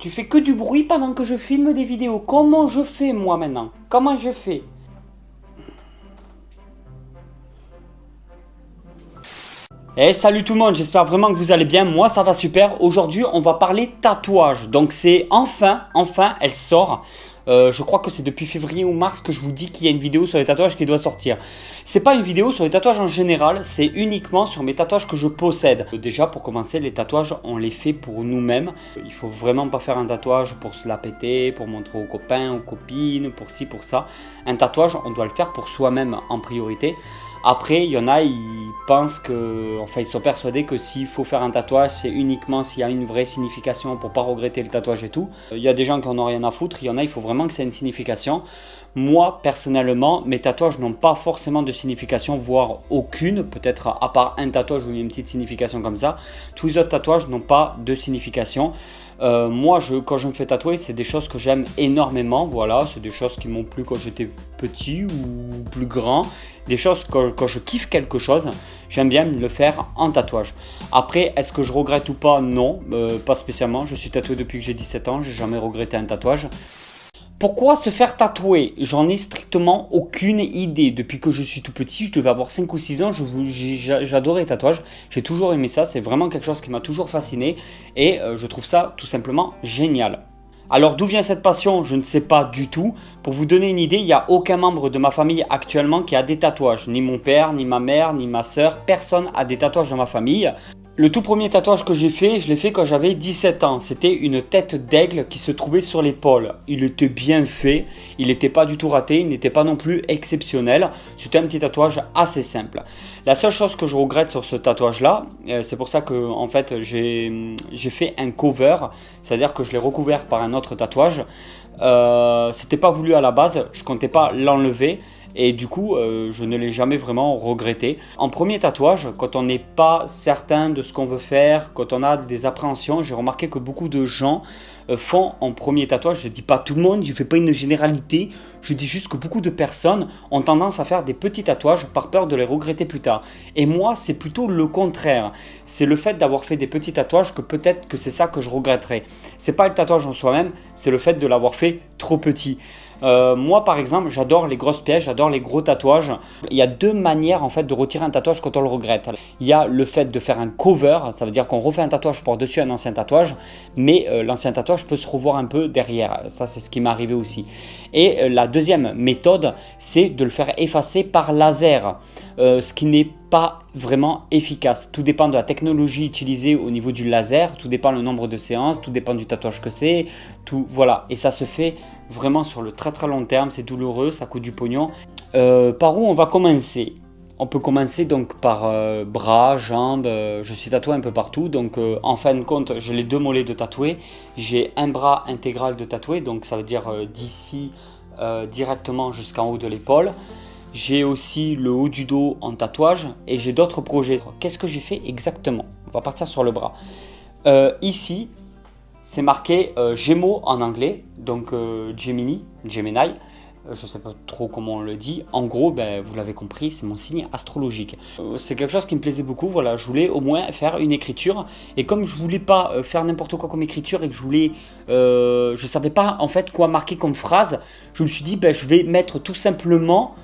Tu fais que du bruit pendant que je filme des vidéos. Comment je fais moi maintenant? Comment je fais? Eh salut tout le monde, j'espère vraiment que vous allez bien, moi ça va super. Aujourd'hui on va parler tatouage, donc c'est enfin elle sort. Je crois que c'est depuis février ou mars que je vous dis qu'il y a une vidéo sur les tatouages qui doit sortir. C'est pas une vidéo sur les tatouages en général, c'est uniquement sur mes tatouages que je possède. Déjà pour commencer, les tatouages on les fait pour nous-mêmes. Il faut vraiment pas faire un tatouage pour se la péter, pour montrer aux copains, aux copines, pour ci, pour ça. Un tatouage on doit le faire pour soi-même en priorité. Après, il y en a, ils pensent que, enfin, ils sont persuadés que s'il faut faire un tatouage, c'est uniquement s'il y a une vraie signification pour pas regretter le tatouage et tout. Il y a des gens qui en ont rien à foutre, il y en a, il faut vraiment que ça ait une signification. Moi, personnellement, mes tatouages n'ont pas forcément de signification, voire aucune, peut-être à part un tatouage où il y a une petite signification comme ça. Tous les autres tatouages n'ont pas de signification. Moi, quand je me fais tatouer, c'est des choses que j'aime énormément, voilà, c'est des choses qui m'ont plu quand j'étais petit ou plus grand, des choses quand je kiffe quelque chose, j'aime bien le faire en tatouage. Après, est-ce que je regrette ou pas? Non, pas spécialement, je suis tatoué depuis que j'ai 17 ans, j'ai jamais regretté un tatouage. Pourquoi se faire tatouer? J'en ai strictement aucune idée. Depuis que je suis tout petit, je devais avoir 5 ou 6 ans, j'adorais les tatouages. J'ai toujours aimé ça, c'est vraiment quelque chose qui m'a toujours fasciné et je trouve ça tout simplement génial. Alors d'où vient cette passion? Je ne sais pas du tout. Pour vous donner une idée, il n'y a aucun membre de ma famille actuellement qui a des tatouages. Ni mon père, ni ma mère, ni ma soeur, personne a des tatouages dans ma famille. Le tout premier tatouage que j'ai fait, je l'ai fait quand j'avais 17 ans. C'était une tête d'aigle qui se trouvait sur l'épaule. Il était bien fait, il n'était pas du tout raté, il n'était pas non plus exceptionnel. C'était un petit tatouage assez simple. La seule chose que je regrette sur ce tatouage-là, c'est pour ça que en fait j'ai fait un cover, c'est-à-dire que je l'ai recouvert par un autre tatouage. C'était pas voulu à la base, je comptais pas l'enlever. Et du coup, je ne l'ai jamais vraiment regretté. En premier tatouage, quand on n'est pas certain de ce qu'on veut faire, quand on a des appréhensions, j'ai remarqué que beaucoup de gens font en premier tatouage, je ne dis pas tout le monde, je ne fais pas une généralité, je dis juste que beaucoup de personnes ont tendance à faire des petits tatouages par peur de les regretter plus tard. Et moi, c'est plutôt le contraire. C'est le fait d'avoir fait des petits tatouages que peut-être que c'est ça que je regretterais. C'est pas le tatouage en soi-même, c'est le fait de l'avoir fait trop petit. Moi par exemple j'adore les grosses pièces, j'adore les gros tatouages. Il y a deux manières en fait de retirer un tatouage quand on le regrette. Il y a le fait de faire un cover, ça veut dire qu'on refait un tatouage par-dessus un ancien tatouage, mais l'ancien tatouage peut se revoir un peu derrière, ça c'est ce qui m'est arrivé aussi. Et la deuxième méthode, c'est de le faire effacer par laser, ce qui n'est pas vraiment efficace. Tout dépend de la technologie utilisée au niveau du laser, tout dépend le nombre de séances, tout dépend du tatouage que c'est, tout voilà. Et ça se fait vraiment sur le très long terme, c'est douloureux, ça coûte du pognon. Par où on va commencer? On peut commencer donc par bras, jambes, je suis tatoué un peu partout, donc en fin de compte j'ai les deux mollets de tatoué, j'ai un bras intégral de tatoué, donc ça veut dire d'ici directement jusqu'en haut de l'épaule. J'ai aussi le haut du dos en tatouage et j'ai d'autres projets. Qu'est-ce que j'ai fait exactement? On va partir sur le bras. Ici, c'est marqué Gémeaux en anglais, donc Gemini. Je ne sais pas trop comment on le dit. En gros, vous l'avez compris, c'est mon signe astrologique. C'est quelque chose qui me plaisait beaucoup. Voilà, je voulais au moins faire une écriture. Et comme je voulais pas faire n'importe quoi comme écriture et que je savais pas en fait quoi marquer comme phrase, je me suis dit, je vais mettre tout simplement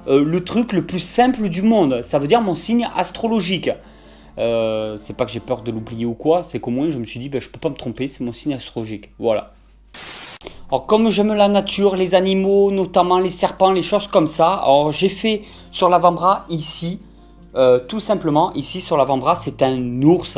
le truc le plus simple du monde. Ça veut dire mon signe astrologique. C'est pas que j'ai peur de l'oublier ou quoi, c'est qu'au moins je me suis dit, je peux pas me tromper, c'est mon signe astrologique. Voilà. Alors comme j'aime la nature, les animaux, notamment les serpents, les choses comme ça, alors j'ai fait sur l'avant-bras ici, tout simplement, ici sur l'avant-bras, c'est un ours.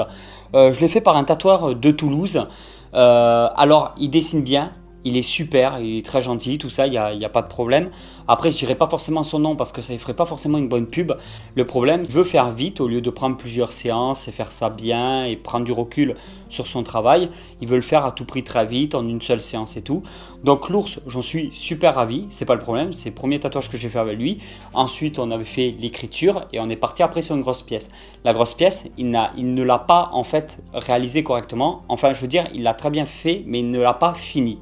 Je l'ai fait par un tatoueur de Toulouse. Alors il dessine bien, il est super, il est très gentil, tout ça, il n'y a pas de problème. Après, je dirais pas forcément son nom parce que ça ne ferait pas forcément une bonne pub. Le problème, il veut faire vite au lieu de prendre plusieurs séances et faire ça bien et prendre du recul sur son travail. Il veut le faire à tout prix très vite, en une seule séance et tout. Donc l'ours, j'en suis super ravi, c'est pas le problème, c'est le premier tatouage que j'ai fait avec lui. Ensuite, on avait fait l'écriture et on est parti après sur une grosse pièce. La grosse pièce, il ne l'a pas en fait réalisée correctement. Enfin, je veux dire, il l'a très bien fait, mais il ne l'a pas fini.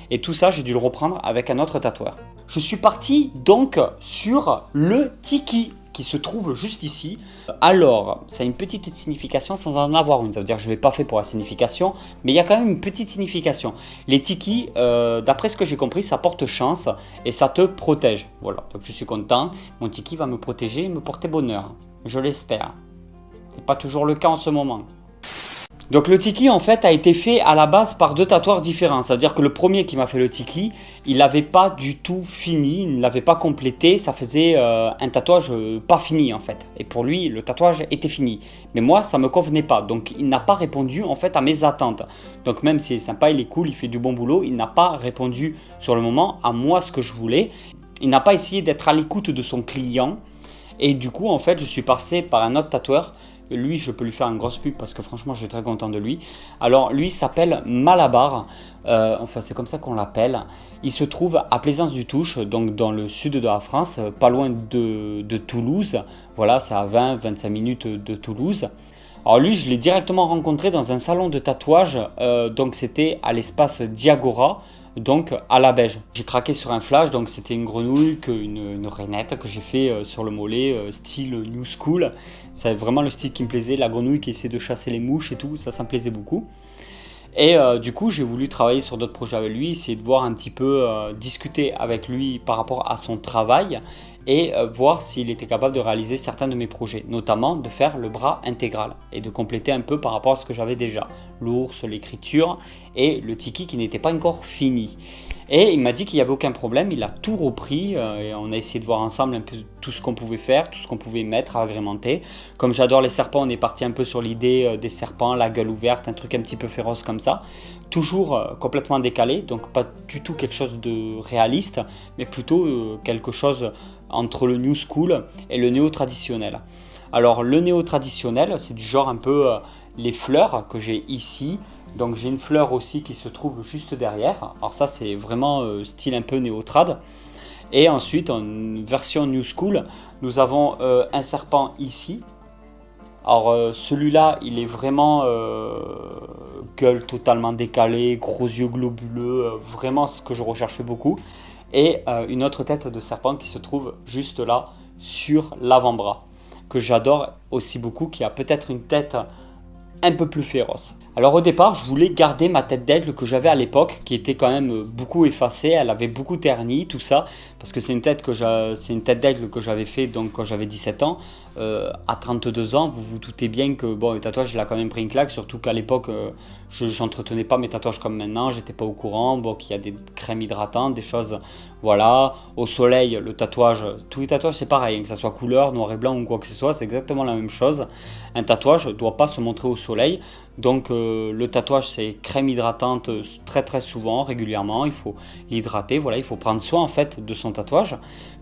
Et tout ça, j'ai dû le reprendre avec un autre tatoueur. Je suis parti donc sur le Tiki, qui se trouve juste ici. Alors, ça a une petite signification sans en avoir une. Ça veut dire que je ne l'ai pas fait pour la signification, mais il y a quand même une petite signification. Les tikis, d'après ce que j'ai compris, ça porte chance et ça te protège. Voilà, donc je suis content. Mon tiki va me protéger et me porter bonheur. Je l'espère. C'est pas toujours le cas en ce moment. Donc le tiki en fait a été fait à la base par 2 tatoueurs différents. Ça veut dire que le premier qui m'a fait le tiki, il l'avait pas du tout fini, il ne l'avait pas complété. Ça faisait un tatouage pas fini en fait. Et pour lui, le tatouage était fini. Mais moi, ça me convenait pas. Donc il n'a pas répondu en fait à mes attentes. Donc même si c'est sympa, il est cool, il fait du bon boulot, il n'a pas répondu sur le moment à moi ce que je voulais. Il n'a pas essayé d'être à l'écoute de son client. Et du coup, en fait, je suis passé par un autre tatoueur. Lui, je peux lui faire une grosse pub parce que franchement, je suis très content de lui. Alors, lui s'appelle Malabar. Enfin, c'est comme ça qu'on l'appelle. Il se trouve à Plaisance-du-Touche, donc dans le sud de la France, pas loin de Toulouse. Voilà, c'est à 20-25 minutes de Toulouse. Alors lui, je l'ai directement rencontré dans un salon de tatouage. Donc, c'était à l'espace Diagora. Donc à la beige. J'ai craqué sur un flash, donc c'était une grenouille, une rainette que j'ai fait sur le mollet, style new school. C'est vraiment le style qui me plaisait, la grenouille qui essaie de chasser les mouches et tout, ça me plaisait beaucoup. Et du coup, j'ai voulu travailler sur d'autres projets avec lui, essayer de voir un petit peu, discuter avec lui par rapport à son travail et voir s'il était capable de réaliser certains de mes projets, notamment de faire le bras intégral et de compléter un peu par rapport à ce que j'avais déjà, l'ours, l'écriture et le tiki qui n'était pas encore fini. Et il m'a dit qu'il n'y avait aucun problème, il a tout repris et on a essayé de voir ensemble un peu tout ce qu'on pouvait faire, tout ce qu'on pouvait mettre, agrémenter. Comme j'adore les serpents, on est parti un peu sur l'idée des serpents, la gueule ouverte, un truc un petit peu féroce comme ça. Toujours complètement décalé, donc pas du tout quelque chose de réaliste, mais plutôt quelque chose entre le new school et le néo-traditionnel. Alors le néo-traditionnel, c'est du genre un peu les fleurs que j'ai ici. Donc j'ai une fleur aussi qui se trouve juste derrière. Alors ça c'est vraiment style un peu néo-trad. Et ensuite en version new school, nous avons un serpent ici. Alors celui-là il est vraiment gueule totalement décalée, gros yeux globuleux, vraiment ce que je recherche beaucoup. Et une autre tête de serpent qui se trouve juste là sur l'avant-bras, que j'adore aussi beaucoup, qui a peut-être une tête un peu plus féroce. Alors au départ, je voulais garder ma tête d'aigle que j'avais à l'époque, qui était quand même beaucoup effacée, elle avait beaucoup terni, tout ça, parce que c'est une tête d'aigle que j'avais fait donc quand j'avais 17 ans. À 32 ans, vous vous doutez bien que bon, le tatouage, il a quand même pris une claque, surtout qu'à l'époque, je n'entretenais pas mes tatouages comme maintenant, j'étais pas au courant, bon, qu'il y a des crèmes hydratantes, des choses, voilà. Au soleil, le tatouage, tous les tatouages c'est pareil, hein, que ça soit couleur, noir et blanc ou quoi que ce soit, c'est exactement la même chose. Un tatouage ne doit pas se montrer au soleil, donc le tatouage c'est crème hydratante très souvent, régulièrement, il faut l'hydrater, voilà, il faut prendre soin en fait de son tatouage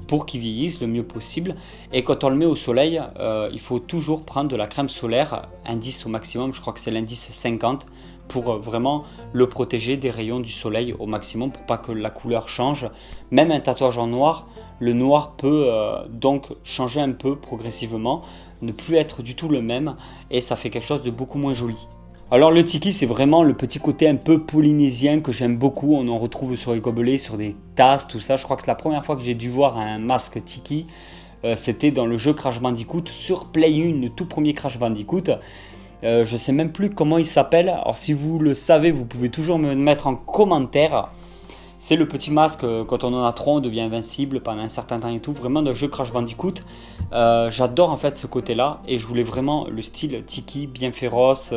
pour qu'il vieillisse le mieux possible. Et quand on le met au soleil, il faut toujours prendre de la crème solaire, indice au maximum, je crois que c'est l'indice 50, pour vraiment le protéger des rayons du soleil au maximum pour pas que la couleur change. Même un tatouage en noir, le noir peut donc changer un peu progressivement, ne plus être du tout le même et ça fait quelque chose de beaucoup moins joli. Alors le tiki c'est vraiment le petit côté un peu polynésien que j'aime beaucoup, on en retrouve sur les gobelets, sur des tasses, tout ça. Je crois que la première fois que j'ai dû voir un masque tiki, c'était dans le jeu Crash Bandicoot sur Play 1, le tout premier Crash Bandicoot. Je sais même plus comment il s'appelle, alors si vous le savez vous pouvez toujours me mettre en commentaire. C'est le petit masque, quand on en a trop on devient invincible pendant un certain temps et tout, vraiment dans le jeu Crash Bandicoot. J'adore en fait ce côté là et je voulais vraiment le style tiki bien féroce.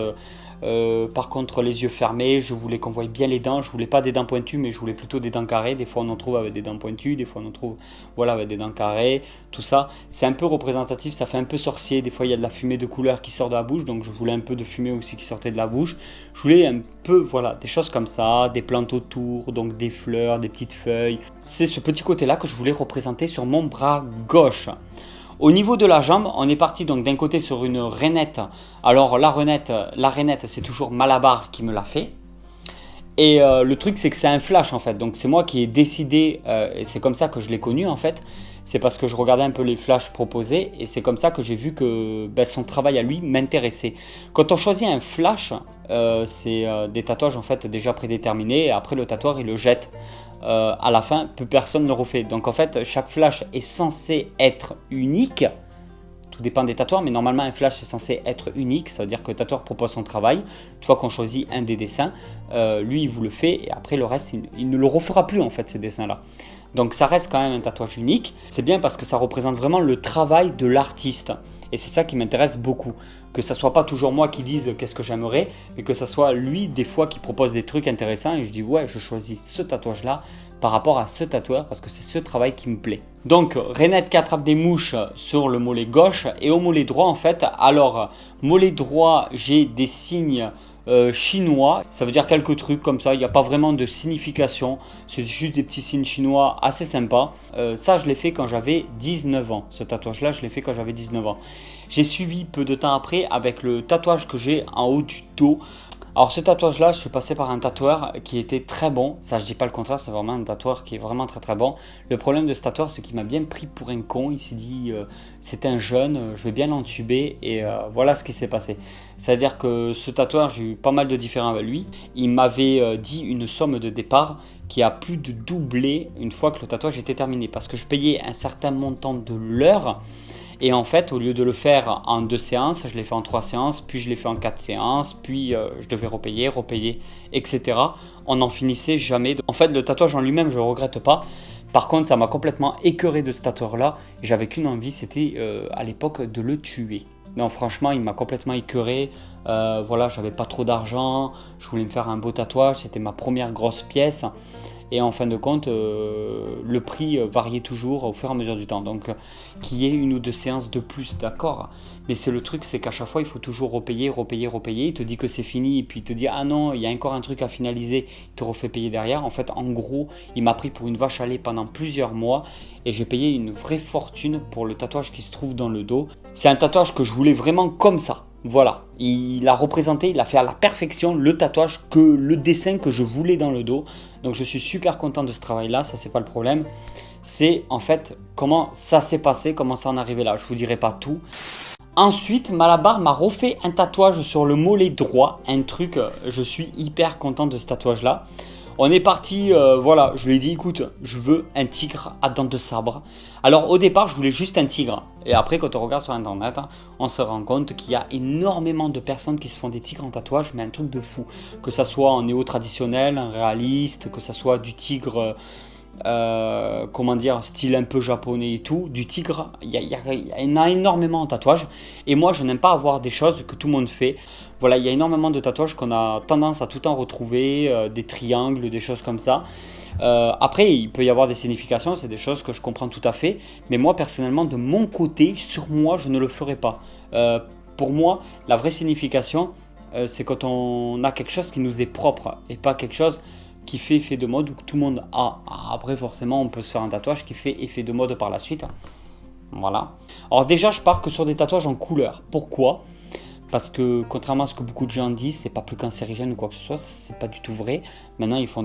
Par contre les yeux fermés, je voulais qu'on voie bien les dents, je voulais pas des dents pointues mais je voulais plutôt des dents carrées. Des fois on en trouve avec des dents pointues, des fois on en trouve voilà, avec des dents carrées, tout ça. C'est un peu représentatif, ça fait un peu sorcier, des fois il y a de la fumée de couleur qui sort de la bouche, donc je voulais un peu de fumée aussi qui sortait de la bouche. Je voulais un peu, voilà, des choses comme ça, des plantes autour, donc des fleurs, des petites feuilles. C'est ce petit côté là que je voulais représenter sur mon bras gauche. Au niveau de la jambe, on est parti donc d'un côté sur une rainette. Alors la rainette c'est toujours Malabar qui me l'a fait. Et le truc c'est que c'est un flash en fait, donc c'est moi qui ai décidé, et c'est comme ça que je l'ai connu en fait. C'est parce que je regardais un peu les flashs proposés et c'est comme ça que j'ai vu que son travail à lui m'intéressait. Quand on choisit un flash, c'est des tatouages en fait déjà prédéterminés et après le tatoueur il le jette. À la fin, plus personne ne le refait. Donc en fait, chaque flash est censé être unique, tout dépend des tatoueurs, mais normalement un flash c'est censé être unique, ça veut dire que le tatoueur propose son travail, une fois qu'on choisit un des dessins, lui il vous le fait et après le reste il ne le refera plus en fait ce dessin là. Donc ça reste quand même un tatouage unique, c'est bien parce que ça représente vraiment le travail de l'artiste. Et c'est ça qui m'intéresse beaucoup, que ça soit pas toujours moi qui dise qu'est-ce que j'aimerais, mais que ça soit lui des fois qui propose des trucs intéressants et je dis ouais je choisis ce tatouage là par rapport à ce tatoueur parce que c'est ce travail qui me plaît. Donc rainette qui attrape des mouches sur le mollet gauche et au mollet droit en fait, alors mollet droit j'ai des signes chinois, ça veut dire quelques trucs comme ça, il n'y a pas vraiment de signification, c'est juste des petits signes chinois assez sympas. Ça je l'ai fait quand j'avais 19 ans, ce tatouage là je l'ai fait quand j'avais 19 ans. J'ai suivi peu de temps après avec le tatouage que j'ai en haut du dos. Alors ce tatouage là je suis passé par un tatoueur qui était très bon, ça je dis pas le contraire, c'est vraiment un tatoueur qui est vraiment très bon. Le problème de ce tatoueur c'est qu'il m'a bien pris pour un con, il s'est dit c'est un jeune, je vais bien l'entuber et voilà ce qui s'est passé. C'est à dire que ce tatoueur j'ai eu pas mal de différends avec lui, il m'avait dit une somme de départ qui a plus de doublé une fois que le tatouage était terminé parce que je payais un certain montant de l'heure. Et en fait, au lieu de le faire en 2 séances, je l'ai fait en 3 séances, puis je l'ai fait en 4 séances, puis je devais repayer, etc. On n'en finissait jamais. En fait, le tatouage en lui-même, je ne regrette pas. Par contre, ça m'a complètement écœuré de ce tatoueur-là. J'avais qu'une envie, c'était à l'époque de le tuer. Non, franchement, il m'a complètement écœuré. Voilà, j'avais pas trop d'argent. Je voulais me faire un beau tatouage. C'était ma première grosse pièce. Et en fin de compte, le prix variait toujours au fur et à mesure du temps. Donc, qu'il y ait 1 ou 2 séances de plus, d'accord. Mais c'est le truc, c'est qu'à chaque fois, il faut toujours repayer. Il te dit que c'est fini, et puis il te dit « Ah non, il y a encore un truc à finaliser », il te refait payer derrière. En fait, en gros, il m'a pris pour une vache à lait pendant plusieurs mois. Et j'ai payé une vraie fortune pour le tatouage qui se trouve dans le dos. C'est un tatouage que je voulais vraiment comme ça. Voilà, il a représenté, il a fait à la perfection le tatouage, le dessin que je voulais dans le dos. Donc je suis super content de ce travail-là, ça c'est pas le problème. C'est en fait comment ça s'est passé, comment ça en est arrivé là. Je vous dirai pas tout. Ensuite, Malabar m'a refait un tatouage sur le mollet droit. Un truc, je suis hyper content de ce tatouage-là. On est parti, voilà, je lui ai dit écoute, je veux un tigre à dents de sabre. Alors au départ, je voulais juste un tigre. Et après, quand on regarde sur internet, on se rend compte qu'il y a énormément de personnes qui se font des tigres en tatouage, mais un truc de fou. Que ça soit en néo-traditionnel, en réaliste, que ça soit du tigre, comment dire, style un peu japonais et tout. Du tigre, il y en a énormément en tatouage. Et moi, je n'aime pas avoir des choses que tout le monde fait. Voilà, il y a énormément de tatouages qu'on a tendance à tout le temps retrouver, des triangles, des choses comme ça. Après, il peut y avoir des significations, c'est des choses que je comprends tout à fait. Mais moi, personnellement, de mon côté, sur moi, je ne le ferai pas. Pour moi, la vraie signification, c'est quand on a quelque chose qui nous est propre et pas quelque chose qui fait effet de mode ou que tout le monde a. Après, forcément, on peut se faire un tatouage qui fait effet de mode par la suite. Voilà. Alors déjà, je pars que sur des tatouages en couleur. Pourquoi ? Parce que contrairement à ce que beaucoup de gens disent, c'est pas plus cancérigène ou quoi que ce soit, c'est pas du tout vrai. Maintenant, ils font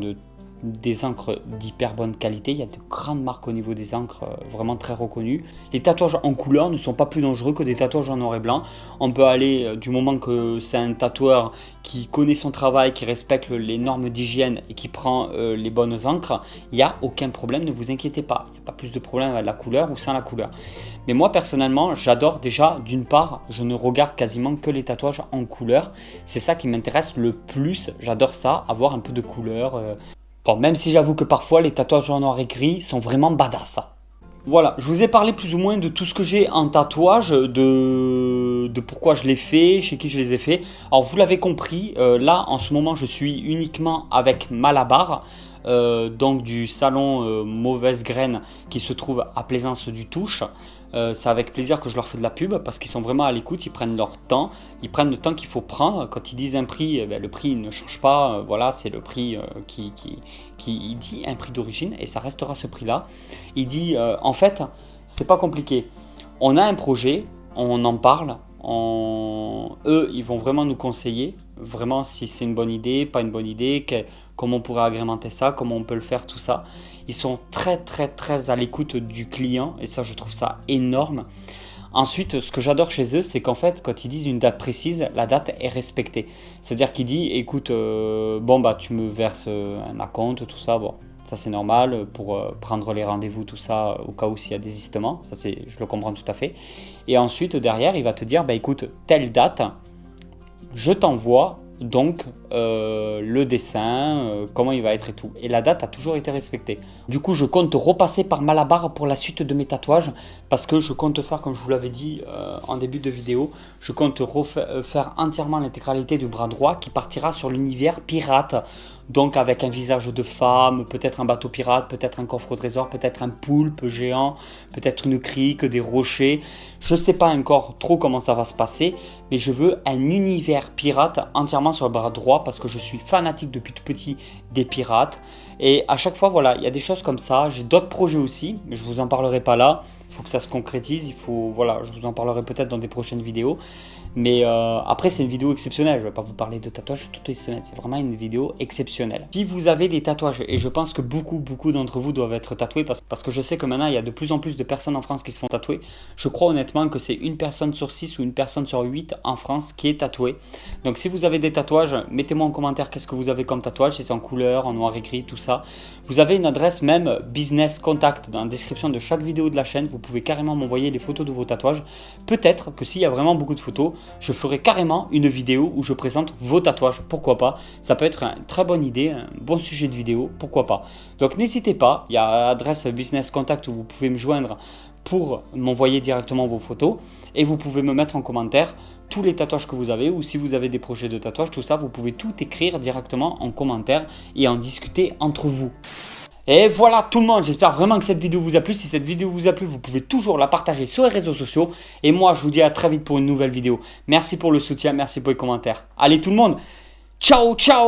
des encres d'hyper bonne qualité. Il y a de grandes marques au niveau des encres vraiment très reconnues. Les tatouages en couleur ne sont pas plus dangereux que des tatouages en noir et blanc. On peut aller, du moment que c'est un tatoueur qui connaît son travail, qui respecte les normes d'hygiène et qui prend les bonnes encres, il n'y a aucun problème, ne vous inquiétez pas. Il n'y a pas plus de problème avec la couleur ou sans la couleur. Mais moi personnellement, j'adore déjà, d'une part, je ne regarde quasiment que les tatouages en couleur. C'est ça qui m'intéresse le plus, j'adore ça, avoir un peu de couleur. Bon, même si j'avoue que parfois les tatouages en noir et gris sont vraiment badass. Voilà, je vous ai parlé plus ou moins de tout ce que j'ai en tatouage, de pourquoi je l'ai fait, chez qui je les ai fait. Alors vous l'avez compris, là en ce moment je suis uniquement avec Malabar, donc du salon Mauvaise Graine qui se trouve à Plaisance du Touche. C'est avec plaisir que je leur fais de la pub parce qu'ils sont vraiment à l'écoute, ils prennent leur temps, ils prennent le temps qu'il faut prendre. Quand ils disent un prix, le prix ne change pas, voilà, c'est le prix qui dit un prix d'origine et ça restera ce prix-là. Il dit, en fait, c'est pas compliqué. On a un projet, on en parle, eux, ils vont vraiment nous conseiller, vraiment si c'est une bonne idée, pas une bonne idée, comment on pourrait agrémenter ça, comment on peut le faire, tout ça. Ils sont très à l'écoute du client et ça, je trouve ça énorme. Ensuite, ce que j'adore chez eux, c'est qu'en fait, quand ils disent une date précise, la date est respectée. C'est-à-dire qu'il dit, écoute, bon bah tu me verses un acompte, tout ça, bon. Ça c'est normal pour prendre les rendez-vous, tout ça, au cas où s'il y a désistement. Ça je le comprends tout à fait. Et ensuite derrière, il va te dire, bah écoute, telle date, je t'envoie donc le dessin, comment il va être et tout. Et la date a toujours été respectée. Du coup, je compte repasser par Malabar pour la suite de mes tatouages parce que je compte faire, comme je vous l'avais dit en début de vidéo, je compte faire entièrement l'intégralité du bras droit qui partira sur l'univers pirate. Donc avec un visage de femme, peut-être un bateau pirate, peut-être un coffre au trésor, peut-être un poulpe géant, peut-être une crique, des rochers. Je ne sais pas encore trop comment ça va se passer, mais je veux un univers pirate entièrement sur le bras droit parce que je suis fanatique depuis tout petit des pirates. Et à chaque fois, voilà, il y a des choses comme ça. J'ai d'autres projets aussi, mais je ne vous en parlerai pas là. Il faut que ça se concrétise, voilà, je vous en parlerai peut-être dans des prochaines vidéos. Mais après, c'est une vidéo exceptionnelle. Je ne vais pas vous parler de tatouages toutes les semaines. C'est vraiment une vidéo exceptionnelle. Si vous avez des tatouages, et je pense que beaucoup d'entre vous doivent être tatoués, parce que je sais que maintenant, il y a de plus en plus de personnes en France qui se font tatouer. Je crois honnêtement que c'est une personne sur 6 ou une personne sur 8 en France qui est tatouée. Donc si vous avez des tatouages, mettez-moi en commentaire qu'est-ce que vous avez comme tatouage, si c'est en couleur, en noir écrit, tout ça. Vous avez une adresse même business contact dans la description de chaque vidéo de la chaîne. Vous pouvez carrément m'envoyer les photos de vos tatouages. Peut-être que s'il y a vraiment beaucoup de photos, je ferai carrément une vidéo où je présente vos tatouages, pourquoi pas. Ça peut être une très bonne idée, un bon sujet de vidéo, pourquoi pas. Donc n'hésitez pas, il y a l'adresse business contact où vous pouvez me joindre pour m'envoyer directement vos photos et vous pouvez me mettre en commentaire tous les tatouages que vous avez ou si vous avez des projets de tatouage, tout ça, vous pouvez tout écrire directement en commentaire et en discuter entre vous. Et voilà tout le monde, j'espère vraiment que cette vidéo vous a plu. Si cette vidéo vous a plu, vous pouvez toujours la partager sur les réseaux sociaux. Et moi, je vous dis à très vite pour une nouvelle vidéo. Merci pour le soutien, merci pour les commentaires. Allez tout le monde, ciao ciao.